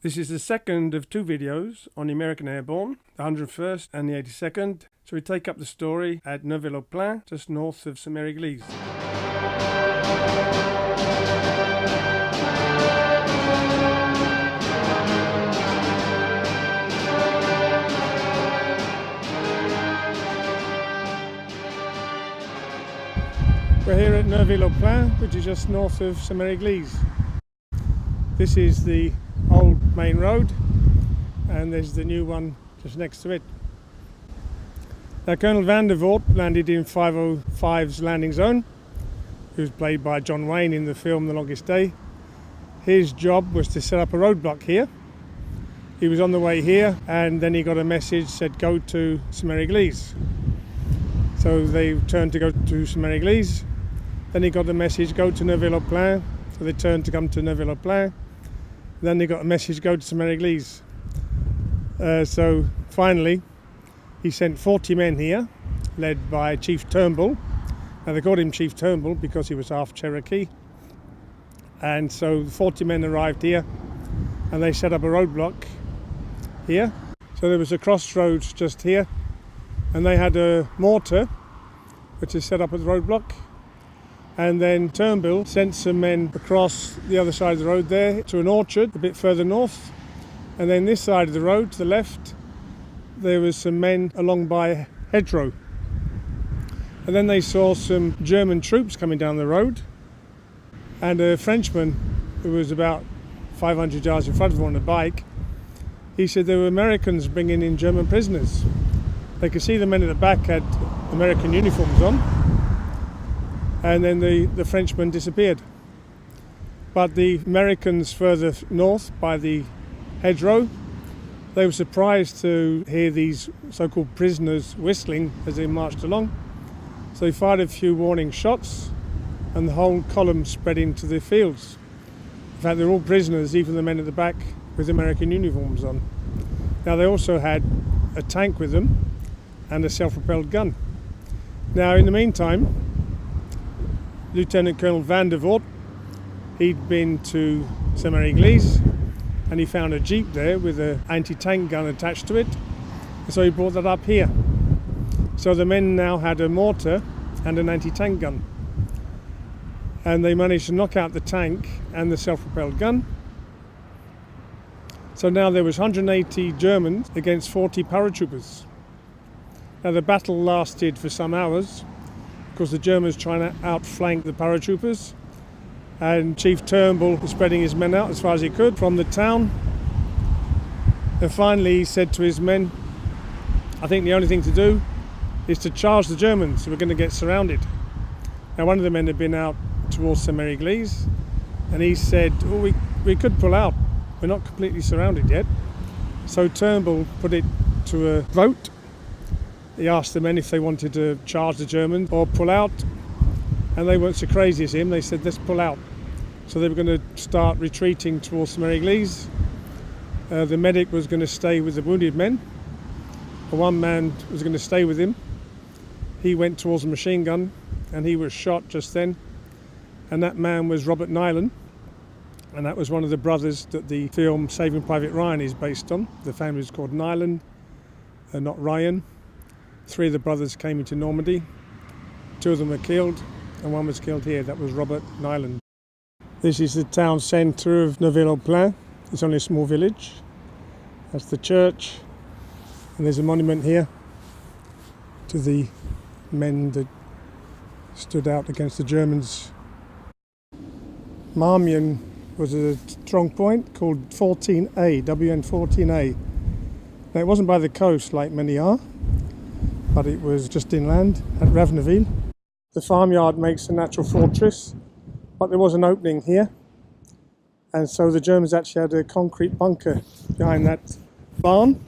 This is the second of two videos on the American Airborne, the 101st and the 82nd. So we take up the story at Merville, just north of St-Mary-Église. We're here at Merville, which is just north of St-Mary-Église. This is the old main road, and there's the new one just next to it. Now, Colonel Van der Voort landed in 505's landing zone, who was played by John Wayne in the film The Longest Day. His job was to set up a roadblock here. He was on the way here, and then he got a message said go to St-Mary-Église. So they turned to go to St-Mary-Église. Then he got a message go to Merville. So they turned to come to Merville. Then they got a message go to St-Mary-Église. So finally he sent 40 men here, led by Chief Turnbull. Now they called him Chief Turnbull because he was half Cherokee. And so 40 men arrived here, and they set up a roadblock here. So there was a crossroads just here, and they had a mortar which is set up as a roadblock. And then Turnbull sent some men across the other side of the road there to an orchard a bit further north. And then this side of the road to the left, there was some men along by a hedgerow. And then they saw some German troops coming down the road, and a Frenchman who was about 500 yards in front of them on a bike. He said there were Americans bringing in German prisoners. They could see the men at the back had American uniforms on. And then the Frenchman disappeared. But the Americans further north by the hedgerow, they were surprised to hear these so-called prisoners whistling as they marched along. So they fired a few warning shots, and the whole column spread into the fields. In fact, they're all prisoners, even the men at the back with American uniforms on. Now they also had a tank with them and a self-propelled gun. Now in the meantime, Lieutenant Colonel Van der Voort, he'd been to St-Mary-Église, and he found a jeep there with an anti-tank gun attached to it, and so he brought that up here. So the men now had a mortar and an anti-tank gun, and they managed to knock out the tank and the self-propelled gun. So now there was 180 Germans against 40 paratroopers. Now the battle lasted for some hours, because the Germans trying to outflank the paratroopers, and Chief Turnbull was spreading his men out as far as he could from the town. And finally he said to his men, I think the only thing to do is to charge the Germans, we're going to get surrounded. Now one of the men had been out towards St-Mary-Église, and he said, oh, we could pull out, we're not completely surrounded yet. So Turnbull put it to a vote. He asked the men if they wanted to charge the Germans or pull out, and they weren't so crazy as him. They said, let's pull out. So they were going to start retreating towards St-Mary-Église. The medic was going to stay with the wounded men. One man was going to stay with him. He went towards a machine gun, and he was shot just then. And that man was Robert Nyland, and that was one of the brothers that the film Saving Private Ryan is based on. The family was called Nyland, not Ryan. 3 of the brothers came into Normandy. 2 of them were killed, and 1 was killed here. That was Robert Nyland. This is the town centre of Merville. It's only a small village. That's the church, and there's a monument here to the men that stood out against the Germans. Marmion was a strong point called 14A, WN 14A. Now it wasn't by the coast like many are, but it was just inland at Merville. The farmyard makes a natural fortress, but there was an opening here, and so the Germans actually had a concrete bunker behind that barn.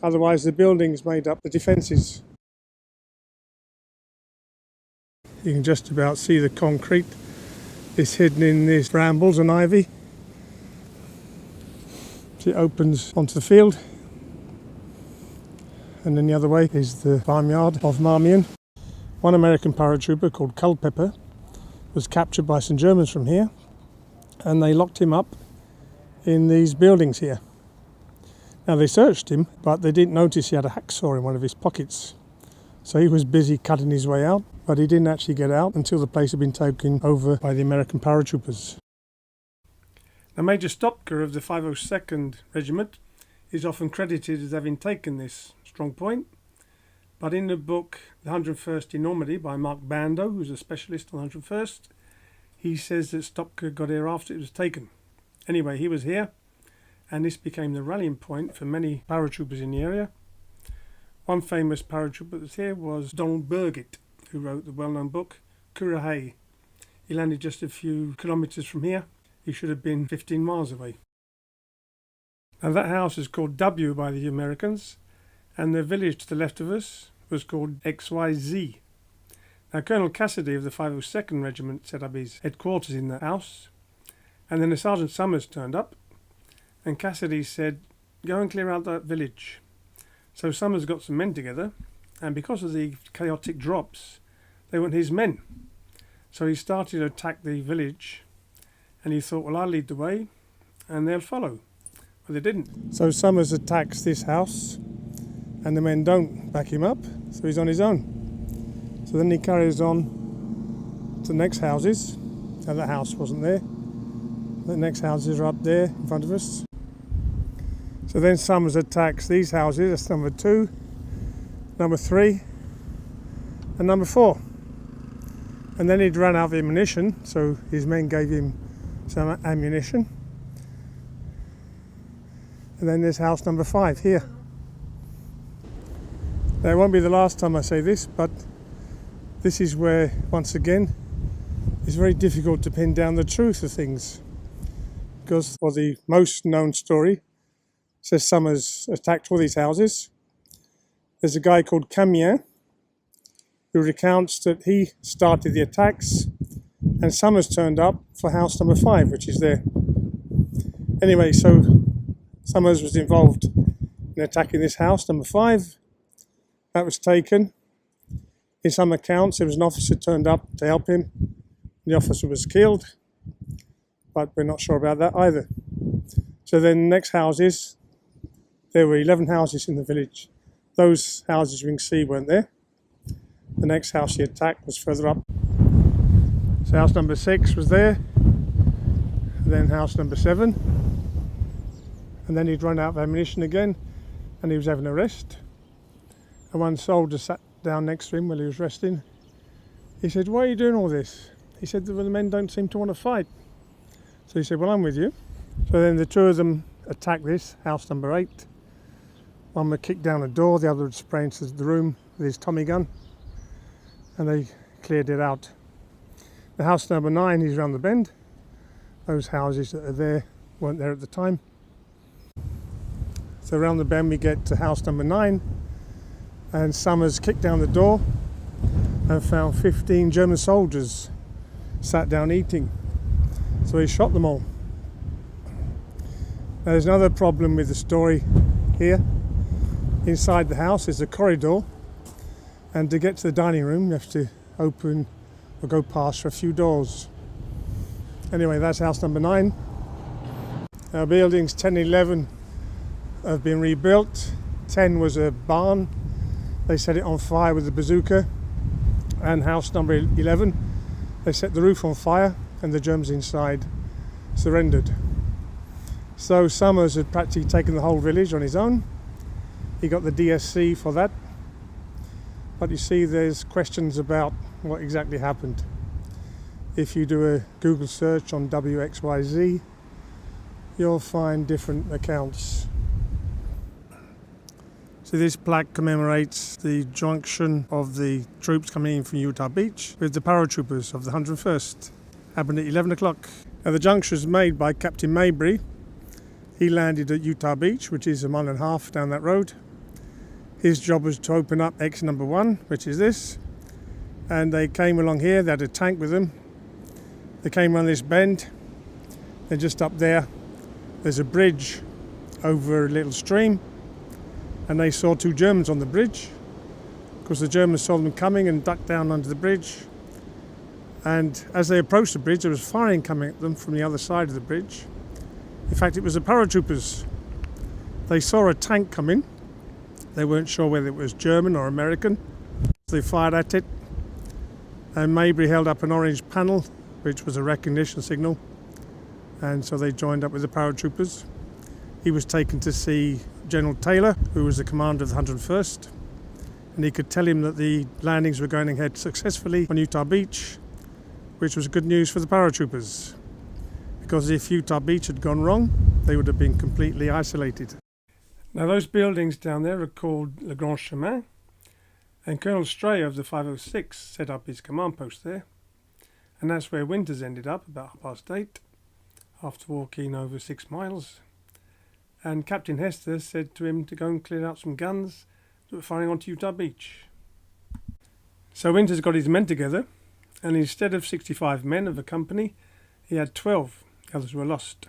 Otherwise the buildings made up the defences. You can just about see the concrete. It's hidden in these brambles and ivy. So it opens onto the field. And then the other way is the farmyard of Marmion. One American paratrooper called Culpepper was captured by some Germans from here, and they locked him up in these buildings here. Now they searched him, but they didn't notice he had a hacksaw in one of his pockets. So he was busy cutting his way out, but he didn't actually get out until the place had been taken over by the American paratroopers. Now Major Stopka of the 502nd Regiment is often credited as having taken this strong point, but in the book The 101st in Normandy by Mark Bando, who's a specialist on the 101st, he says that Stopka got here after it was taken. Anyway, he was here, and this became the rallying point for many paratroopers in the area. One famous paratrooper that was here was Donald Burgett, who wrote the well-known book Currahee. He landed just a few kilometres from here. He should have been 15 miles away. Now that house is called W by the Americans, and the village to the left of us was called XYZ. Now Colonel Cassidy of the 502nd Regiment set up his headquarters in that house, and then the Sergeant Summers turned up, and Cassidy said, "Go and clear out that village." So Summers got some men together, and because of the chaotic drops, they weren't his men. So he started to attack the village, and he thought, well, I'll lead the way, and they'll follow. But they didn't. So Summers attacks this house, and the men don't back him up, so he's on his own. So then he carries on to the next houses. Now that house wasn't there. The next houses are up there in front of us. So then Summers attacks these houses. That's number 2, number 3, and number 4. And then he'd run out of ammunition, so his men gave him some ammunition. And then there's house number 5 here. Now it won't be the last time I say this, but this is where, once again, it's very difficult to pin down the truth of things. Because for the most known story, says Summers attacked all these houses. There's a guy called Camien who recounts that he started the attacks and Summers turned up for house number 5, which is there. Anyway, so Summers was involved in attacking this house, number 5. That was taken. In some accounts, there was an officer turned up to help him. The officer was killed, but we're not sure about that either. So then the next houses, there were 11 houses in the village. Those houses you can see weren't there. The next house he attacked was further up. So house number 6 was there, and then house number 7, and then he'd run out of ammunition again, and he was having a rest. And one soldier sat down next to him while he was resting. He said, "Why are you doing all this?" He said, "Well, the men don't seem to want to fight." So he said, "Well, I'm with you." So then the 2 of them attacked this, house number 8. One would kick down a door, the other would spray into the room with his Tommy gun, and they cleared it out. The house number 9 is round the bend. Those houses that are there weren't there at the time. So around the bend we get to house number 9, and Summers kicked down the door and found 15 German soldiers sat down eating. So he shot them all. Now there's another problem with the story here. Inside the house is a corridor, and to get to the dining room you have to open or go past a few doors. Anyway, that's house number 9. Our buildings 10 and 11 have been rebuilt. 10 was a barn. They set it on fire with a bazooka. And house number 11, they set the roof on fire and the Germans inside surrendered. So Summers had practically taken the whole village on his own. He got the DSC for that. But you see, there's questions about what exactly happened. If you do a Google search on WXYZ, you'll find different accounts. So this plaque commemorates the junction of the troops coming in from Utah Beach with the paratroopers of the 101st. Happened at 11 o'clock. Now the junction was made by Captain Maybury. He landed at Utah Beach, which is a mile and a half down that road. His job was to open up X number 1, which is this. And they came along here, they had a tank with them. They came around this bend. They're just up there. There's a bridge over a little stream. And they saw 2 Germans on the bridge. Because the Germans saw them coming and ducked down under the bridge. And as they approached the bridge, there was firing coming at them from the other side of the bridge. In fact, it was the paratroopers. They saw a tank coming. They weren't sure whether it was German or American. They fired at it, and Mabry held up an orange panel, which was a recognition signal, and so they joined up with the paratroopers. He was taken to see General Taylor, who was the commander of the 101st, and he could tell him that the landings were going ahead successfully on Utah Beach, which was good news for the paratroopers, because if Utah Beach had gone wrong, they would have been completely isolated. Now those buildings down there are called Le Grand Chemin, and Colonel Stray of the 506 set up his command post there, and that's where Winters ended up about 8:30 after walking over 6 miles. And Captain Hester said to him to go and clear out some guns that were firing onto Utah Beach. So Winters got his men together, and instead of 65 men of the company, he had 12. The others were lost.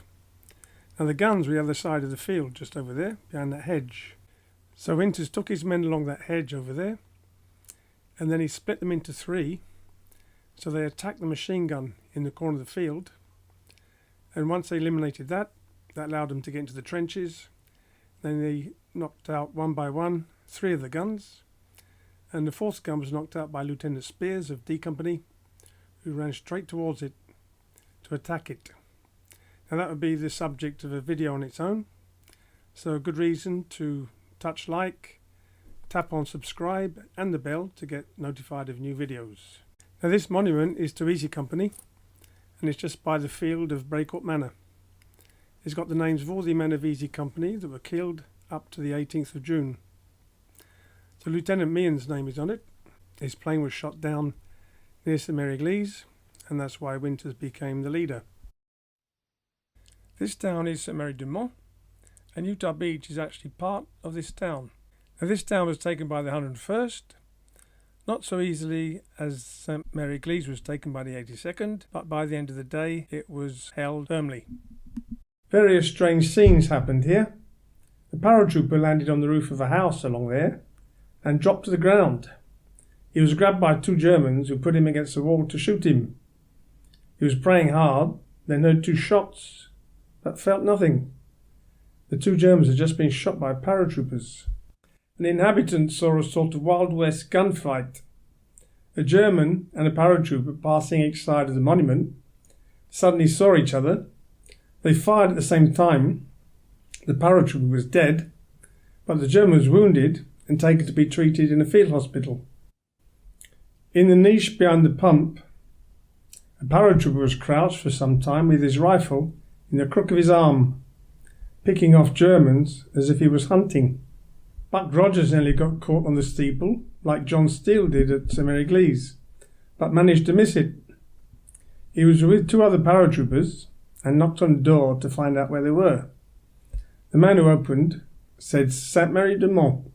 Now the guns were the other side of the field, just over there, behind that hedge. So Winters took his men along that hedge over there, and then he split them into 3. So they attacked the machine gun in the corner of the field, and once they eliminated that allowed them to get into the trenches. Then they knocked out one by one 3 of the guns, and the 4th gun was knocked out by Lieutenant Spears of D Company, who ran straight towards it to attack it. Now that would be the subject of a video on its own, so a good reason to touch like, tap on subscribe and the bell to get notified of new videos. Now this monument is to Easy Company, and it's just by the field of Breacourt Manor. It's got the names of all the men of Easy Company that were killed up to the 18th of June. So Lieutenant Meehan's name is on it. His plane was shot down near St Mary Glees, and that's why Winters became the leader. This town is St Mary du Mont, and Utah Beach is actually part of this town. Now this town was taken by the 101st, not so easily as St Mary Glees was taken by the 82nd, but by the end of the day it was held firmly. Various strange scenes happened here. The paratrooper landed on the roof of a house along there and dropped to the ground. He was grabbed by 2 Germans who put him against the wall to shoot him. He was praying hard, then heard 2 shots, but felt nothing. The 2 Germans had just been shot by paratroopers. An inhabitant saw a sort of Wild West gunfight. A German and a paratrooper passing each side of the monument suddenly saw each other. They fired at the same time. The paratrooper was dead, but the German was wounded and taken to be treated in a field hospital. In the niche behind the pump, a paratrooper was crouched for some time with his rifle in the crook of his arm, picking off Germans as if he was hunting. Buck Rogers nearly got caught on the steeple, like John Steele did at St Mary Glees, but managed to miss it. He was with 2 other paratroopers and knocked on the door to find out where they were. The man who opened said St Mary du Mont.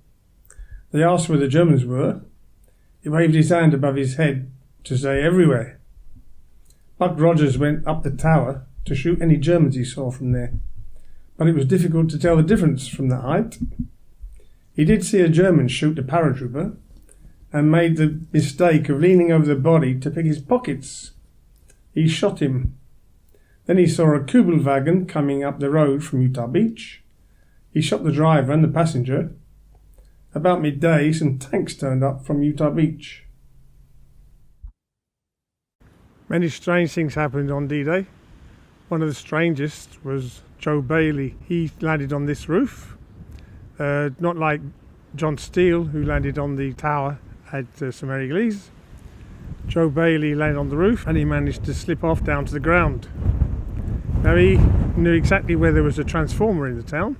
They asked where the Germans were. He waved his hand above his head to say everywhere. Buck Rogers went up the tower to shoot any Germans he saw from there, but it was difficult to tell the difference from the height. He did see a German shoot a paratrooper and made the mistake of leaning over the body to pick his pockets. He shot him. Then he saw a Kubelwagen coming up the road from Utah Beach. He shot the driver and the passenger. About midday, some tanks turned up from Utah Beach. Many strange things happened on D-Day. One of the strangest was Joe Bailey. He landed on this roof, not like John Steele, who landed on the tower at St Mary Glees. Joe Bailey landed on the roof and he managed to slip off down to the ground. Now he knew exactly where there was a transformer in the town,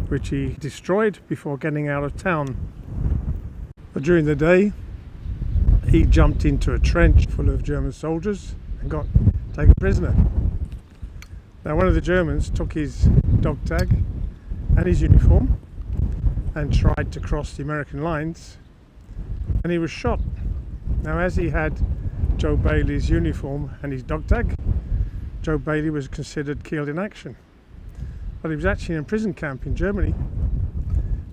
which he destroyed before getting out of town. But during the day, he jumped into a trench full of German soldiers and got taken prisoner. Now one of the Germans took his dog tag and his uniform and tried to cross the American lines, and he was shot. Now as he had Joe Bailey's uniform and his dog tag, Joe Bailey was considered killed in action, but he was actually in a prison camp in Germany.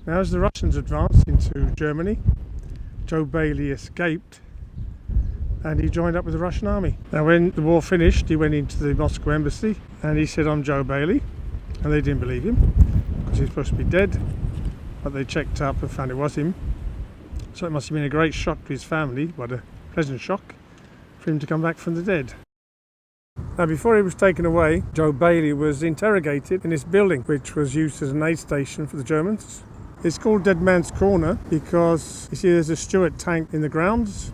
Now as the Russians advanced into Germany, Joe Bailey escaped, and he joined up with the Russian army. Now when the war finished, he went into the Moscow embassy and he said, "I'm Joe Bailey," and they didn't believe him because he was supposed to be dead, but they checked up and found it was him. So it must have been a great shock to his family, but a pleasant shock for him to come back from the dead. Now before he was taken away, Joe Bailey was interrogated in this building, which was used as an aid station for the Germans. It's called Dead Man's Corner because you see there's a Stuart tank in the grounds.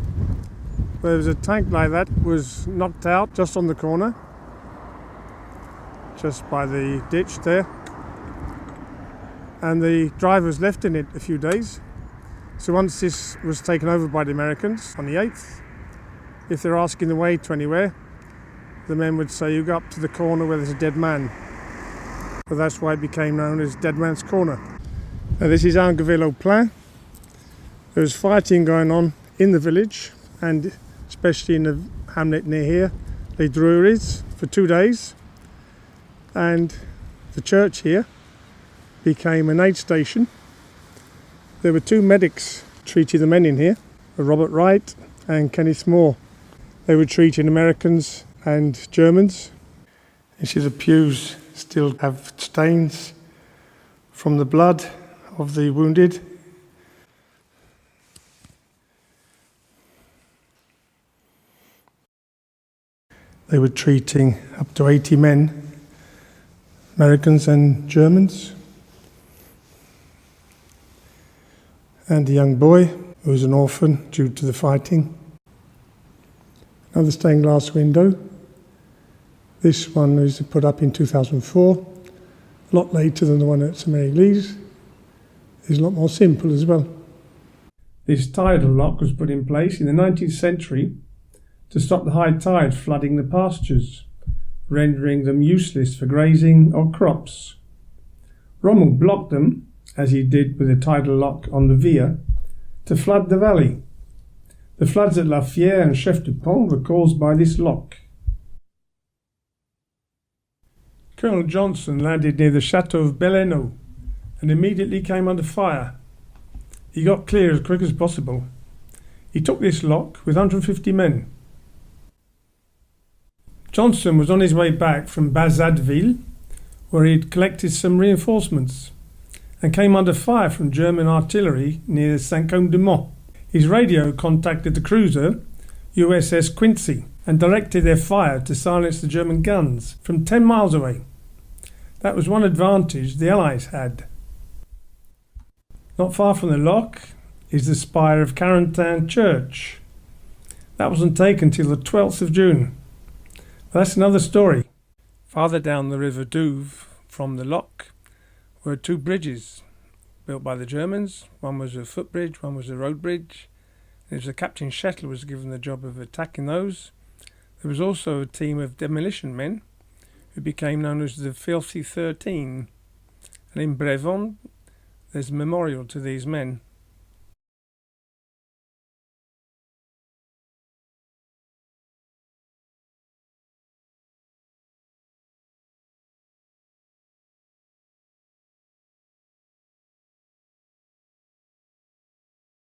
There was a tank like that was knocked out just on the corner, just by the ditch there, and the driver was left in it a few days. So once this was taken over by the Americans on the 8th, if they're asking the way to anywhere, the men would say, "You go up to the corner where there's a dead man." So that's why it became known as Dead Man's Corner. Now this is Merville. There was fighting going on in the village, and especially in the hamlet near here, Les Drueries, for 2 days. And the church here became an aid station. There were 2 medics treating the men in here, Robert Wright and Kenneth Moore. They were treating Americans and Germans. You see the pews still have stains from the blood of the wounded. They were treating up to 80 men, Americans and Germans. And a young boy who was an orphan due to the fighting. Another stained glass window. This one was put up in 2004, a lot later than the one at St Mary-Église. It's a lot more simple as well. This tidal lock was put in place in the 19th century to stop the high tide flooding the pastures, rendering them useless for grazing or crops. Rommel blocked them, as he did with the tidal lock on the Fierre, to flood the valley. The floods at La Fierre and Chef du Pont were caused by this lock. Colonel Johnson landed near the Chateau of Belleneau and immediately came under fire. He got clear as quick as possible. He took this lock with 150 men. Johnson was on his way back from Bazadeville, where he had collected some reinforcements, and came under fire from German artillery near Saint-Côme-du-Mont. His radio contacted the cruiser USS Quincy and directed their fire to silence the German guns from 10 miles away. That was one advantage the Allies had. Not far from the lock is the spire of Carentan Church. That wasn't taken till the 12th of June. But that's another story. Farther down the River Douve from the lock were 2 bridges built by the Germans. One was a footbridge, one was a road bridge. It was the Captain Shettle was given the job of attacking those. There was also a team of demolition men who became known as the Filthy 13. And in Brevon, there's a memorial to these men.